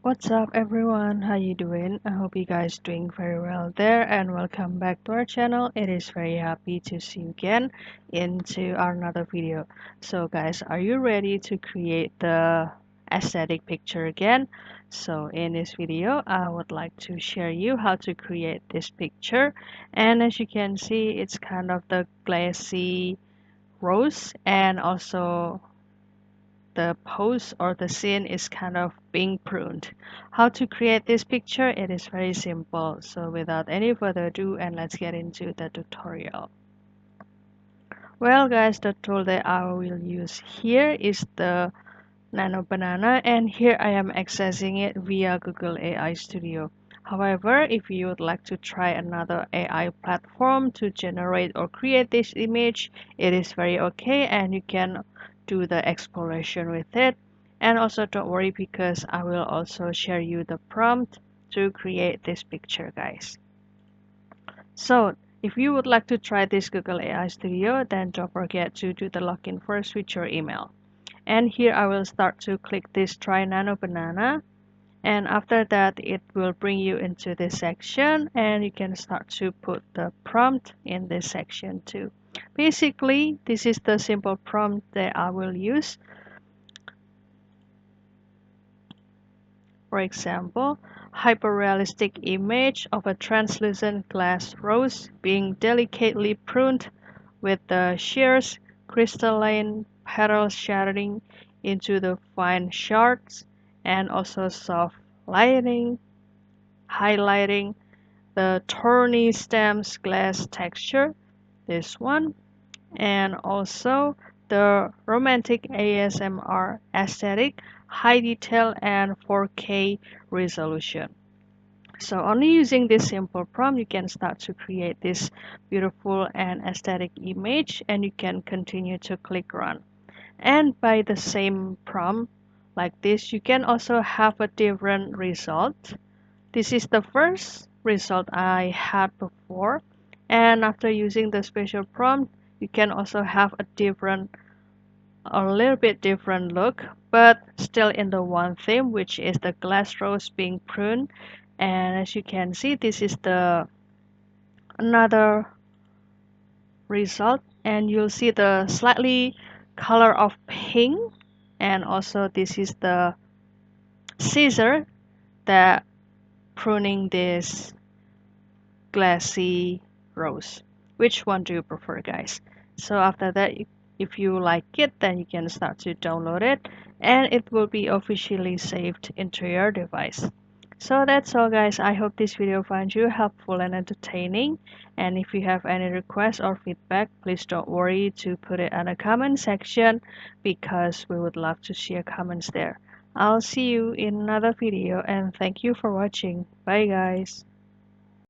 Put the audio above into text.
What's up everyone? How you doing? I hope you guys doing very well there and welcome back to our channel. It is very happy to see you again into our another video. So guys, are you ready to create the aesthetic picture again? So in this video, I would like to share you how to create this picture. And as you can see, it's kind of the glassy rose and also the pose or the scene is kind of being pruned. How to create this picture? It is very simple. So without any further ado, and let's get into the tutorial. Well guys, the tool that I will use here is the Nano Banana, and here I am accessing it via Google AI Studio. However, if you would like to try another AI platform to generate or create this image, it is very okay and you can do the exploration with it. And also don't worry because I will also share you the prompt to create this picture, guys. So if you would like to try this Google AI Studio, then don't forget to do the login first with your email. And here I will start to click this try nano banana, and after that it will bring you into this section and you can start to put the prompt in this section too. Basically this is the simple prompt that I will use. For example, hyperrealistic image of a translucent glass rose being delicately pruned with the shears crystalline petals shattering into the fine shards, and also soft lighting, highlighting the thorny stems glass texture, this one, and also the romantic ASMR aesthetic, high detail and 4K resolution. So only using this simple prompt, you can start to create this beautiful and aesthetic image, and you can continue to click run. And by the same prompt like this, you can also have a different result. This is the first result I had before. And after using the special prompt, you can also have a little bit different look, but still in the one theme, which is the glass rose being pruned. And as you can see, this is the another result, and you'll see the slightly color of pink, and also this is the scissor that pruning this glassy rose. Which one do you prefer, guys? So after that, if you like it, then you can start to download it and it will be officially saved into your device. So that's all, guys. I hope this video finds you helpful and entertaining, and if you have any requests or feedback, please don't worry to put it in the comment section because we would love to see your comments there. I'll see you in another video and thank you for watching. Bye guys.